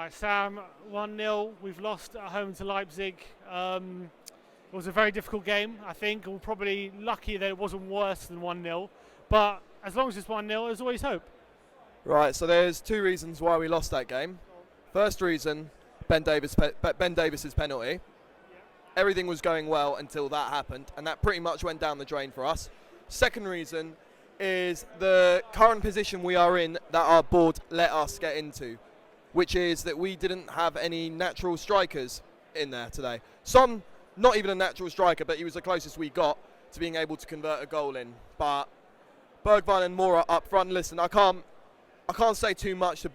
Right, Sam, 1-0. We've lost at home to Leipzig. It was a very difficult game, I think. We're probably lucky that it wasn't worse than 1-0. But as long as it's 1-0, there's always hope. Right, so there's two reasons why we lost that game. First reason, Ben Davis's penalty. Everything was going well until that happened, and that pretty much went down the drain for us. Second reason is the current position we are in that our board let us get into, which is that we didn't have any natural strikers in there today. Son, not even a natural striker, but he was the closest we got to being able to convert a goal in. But Bergwijn and Mora up front. Listen, I can't say too much to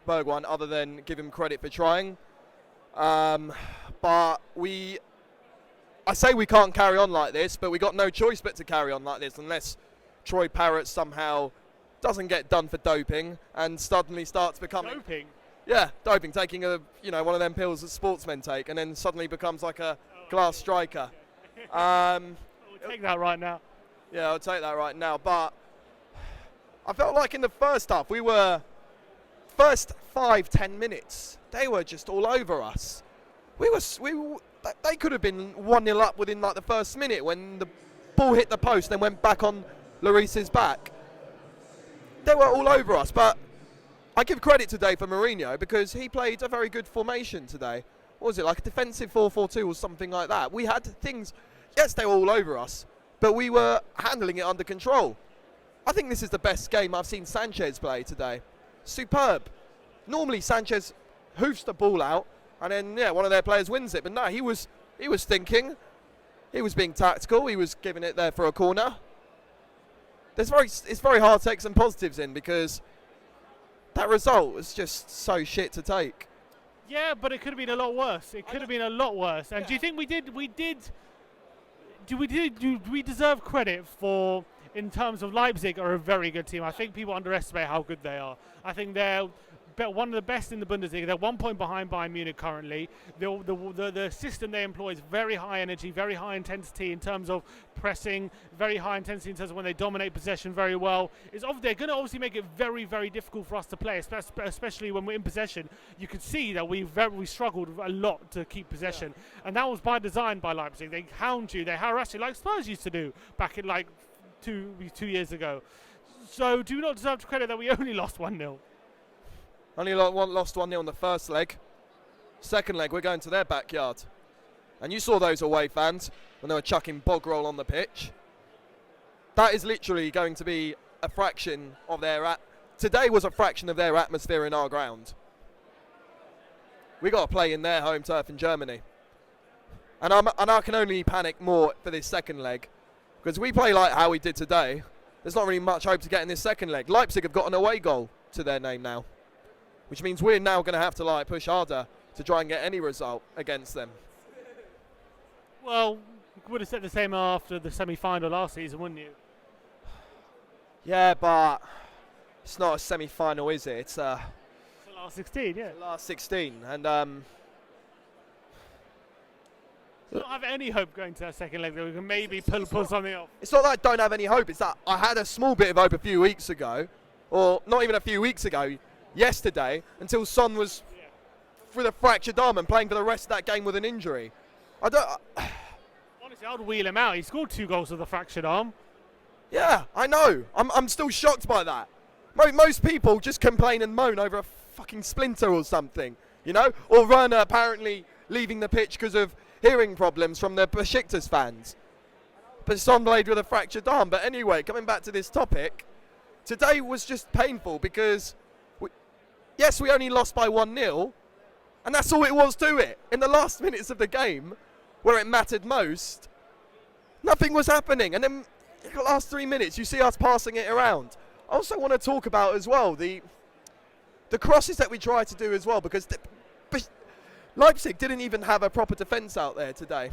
Bergwijn other than give him credit for trying. But I say we can't carry on like this, but we got no choice but to carry on like this unless Troy Parrott somehow doesn't get done for doping and suddenly starts becoming Doping? Yeah, doping, taking one of them pills that sportsmen take, and then suddenly becomes like a glass striker. We'll take that right now. Yeah, I'll take that right now. But I felt like in the first half, first 5-10 minutes, they were just all over us. They could have been 1-0 up within like the first minute when the ball hit the post and went back on Lloris's back. They were all over us, but I give credit today for Mourinho because he played a very good formation today. What was it, like a defensive 4-4-2 or something like that? We had things, yes, they were all over us, but we were handling it under control. I think this is the best game I've seen Sanchez play today. Superb. Normally Sanchez hoofs the ball out and then one of their players wins it, but no, he was thinking, he was being tactical, he was giving it there for a corner. It's very hard to take some positives in because that result was just so shit to take. Yeah, but it could have been a lot worse. It could have been a lot worse. And do you think do we deserve credit for, in terms of Leipzig are a very good team. I think people underestimate how good they are. I think they're one of the best in the Bundesliga. They're 1 point behind Bayern Munich currently. The system they employ is very high energy, very high intensity in terms of pressing, very high intensity in terms of when they dominate possession very well. They're going to obviously make it very, very difficult for us to play, especially when we're in possession. You can see that we struggled a lot to keep possession. And that was by design by Leipzig. They hound you, they harass you like Spurs used to do back in like two years ago. So do we not deserve credit that we only lost 1-0? Only lost 1-0 in the first leg. Second leg, we're going to their backyard. And you saw those away fans when they were chucking bog roll on the pitch. That is literally going to be a fraction of today was a fraction of their atmosphere in our ground. We got to play in their home turf in Germany. And I can only panic more for this second leg. Because we play like how we did today, there's not really much hope to get in this second leg. Leipzig have got an away goal to their name now, which means we're now going to have to push harder to try and get any result against them. Well, you would have said the same after the semi-final last season, wouldn't you? Yeah, but it's not a semi-final, is it? It's the last 16, yeah. The last 16, and we don't have any hope going to that second leg that we can maybe pull something off. It's not that I don't have any hope. It's that I had a small bit of hope a few weeks ago, or not even a few weeks ago, yesterday, until Son was with a fractured arm and playing for the rest of that game with an injury. Honestly, I'd wheel him out. He scored 2 goals with a fractured arm. Yeah, I know. I'm still shocked by that. Most people just complain and moan over a fucking splinter or something, or Werner apparently leaving the pitch because of hearing problems from the Besiktas fans. But Son played with a fractured arm. But anyway, coming back to this topic, today was just painful because, we only lost by 1-0, and that's all it was to it. In the last minutes of the game, where it mattered most, nothing was happening. And then in the last 3 minutes, you see us passing it around. I also want to talk about as well the crosses that we tried to do as well, because Leipzig didn't even have a proper defence out there today.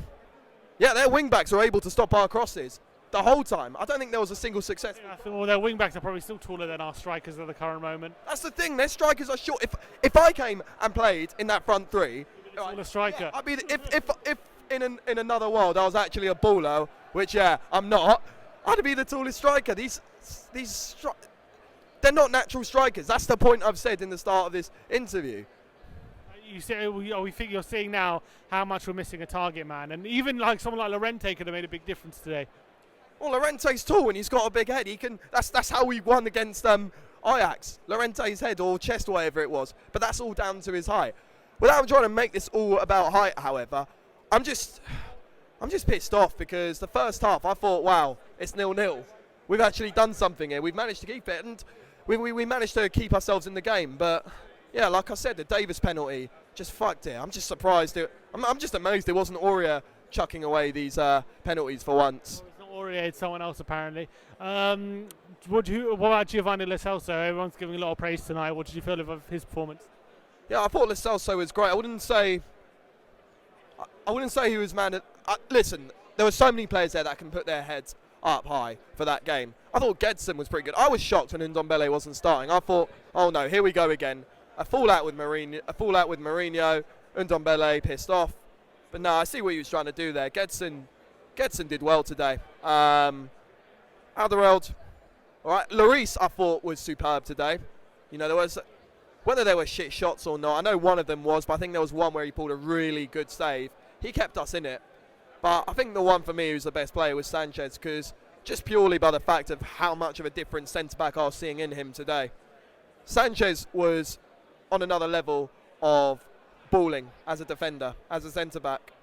Yeah, their wing-backs were able to stop our crosses the whole time. I don't think there was a single success. I think their wing-backs are probably still taller than our strikers at the current moment. That's the thing, their strikers are short. If I came and played in that front three, a striker. I'd be if in another world I was actually a baller, which I'm not, I'd be the tallest striker. They're not natural strikers. That's the point I've said in the start of this interview. we think you're seeing now how much we're missing a target man, and even like someone like Llorente could have made a big difference today. Well, Llorente's tall and he's got a big head. He can. That's how we won against Ajax. Llorente's head or chest, or whatever it was. But that's all down to his height. Without trying to make this all about height, however, I'm just pissed off because the first half I thought, wow, it's 0-0. We've actually done something here. We've managed to keep it, and we managed to keep ourselves in the game. But yeah, like I said, the Davis penalty just fucked it. I'm just surprised. I'm just amazed it wasn't Aurier chucking away these penalties for once. Well, it's not Aurier, it's someone else apparently. What about Giovanni Lo Celso? Everyone's giving a lot of praise tonight. What did you feel of his performance? Yeah, I thought Lo Celso was great. I wouldn't say he was man. Listen, there were so many players there that can put their heads up high for that game. I thought Gedson was pretty good. I was shocked when Ndombele wasn't starting. I thought, oh no, here we go again. A fallout with Mourinho. Ndombele pissed off. But no, I see what he was trying to do there. Gedson did well today. Alderweireld, all right. Lloris, I thought, was superb today. You know, whether there were shit shots or not, I know one of them was, but I think there was one where he pulled a really good save. He kept us in it. But I think the one for me who's the best player was Sanchez, because just purely by the fact of how much of a different centre-back I was seeing in him today. Sanchez was on another level of balling as a defender, as a centre-back.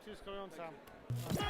Cheers, coming on, Sam.